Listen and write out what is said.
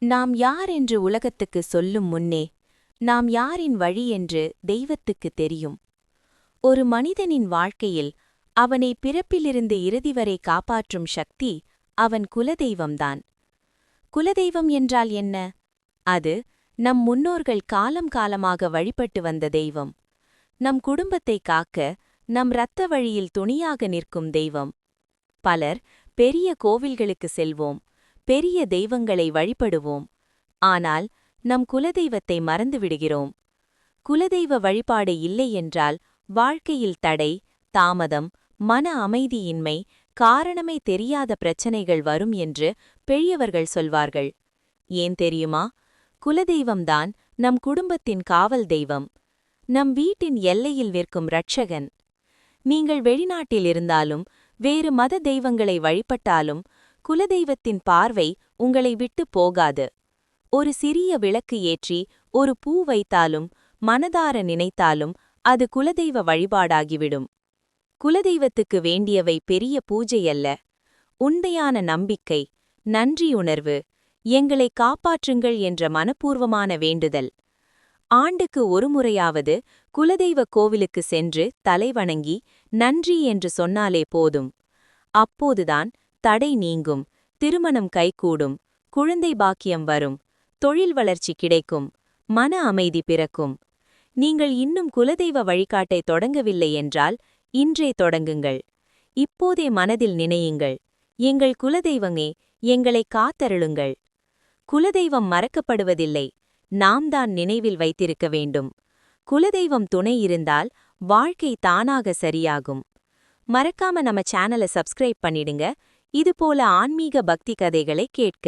நாம் யார் என்று உலகத்துக்கு சொல்லும் முன்னே நாம் யாரின் வழி என்று தெய்வத்துக்கு தெரியும். ஒரு மனிதனின் வாழ்க்கையில் அவனை பிறப்பிலிருந்து இறுதிவரை காப்பாற்றும் சக்தி அவன் குலதெய்வம்தான். குலதெய்வம் என்றால் என்ன? அது நம் முன்னோர்கள் காலம் காலமாக வழிபட்டு வந்த தெய்வம். நம் குடும்பத்தை காக்க நம் இரத்த வழியில் துணியாக நிற்கும் தெய்வம். பலர் பெரிய கோவில்களுக்கு செல்வோம், பெரிய தெய்வங்களை வழிபடுவோம். ஆனால் நம் குலதெய்வத்தை மறந்துவிடுகிறோம். குலதெய்வ வழிபாடு இல்லை என்றால் வாழ்க்கையில் தடை, தாமதம், மன அமைதியின்மை, காரணமே தெரியாத பிரச்சனைகள் வரும் என்று பெரியவர்கள் சொல்வார்கள். ஏன் தெரியுமா? குலதெய்வம்தான் நம் குடும்பத்தின் காவல் தெய்வம், நம் வீட்டின் எல்லையில் நிற்கும் இரட்சகன். நீங்கள் வெளிநாட்டில் இருந்தாலும் வேறு மத தெய்வங்களை வழிபட்டாலும் குலதெய்வத்தின் பார்வை உங்களை விட்டு போகாது. ஒரு சிறிய விளக்கு ஏற்றி ஒரு பூ வைத்தாலும் மனதார நினைத்தாலும் அது குலதெய்வ வழிபாடாகிவிடும். குலதெய்வத்துக்கு வேண்டியவை பெரிய பூஜை அல்ல, உண்மையான நம்பிக்கை, நன்றியுணர்வு, எங்களை காப்பாற்றுங்கள் என்ற மனப்பூர்வமான வேண்டுதல். ஆண்டுக்கு ஒருமுறையாவது குலதெய்வ கோவிலுக்கு சென்று தலைவணங்கி நன்றி என்று சொன்னாலே போதும். அப்போதுதான் தடை நீங்கும், திருமணம் கைகூடும், குழந்தை பாக்கியம் வரும், தொழில் வளர்ச்சி கிடைக்கும், மன அமைதி பிறக்கும். நீங்கள் இன்னும் குலதெய்வ வழிகாட்டை தொடங்கவில்லை என்றால் இன்றே தொடங்குங்கள். இப்போதே மனதில் நினையுங்கள், எங்கள் குலதெய்வமே, எங்களை காத்தருளுங்கள். குலதெய்வம் மறக்கப்படுவதில்லை, நாம் தான் நினைவில் வைத்திருக்க வேண்டும். குலதெய்வம் துணை இருந்தால் வாழ்க்கை தானாக சரியாகும். மறக்காம நம்ம சேனலை சப்ஸ்கிரைப் பண்ணிடுங்க. இதுபோல ஆன்மீக பக்தி கதைகளை கேட்க.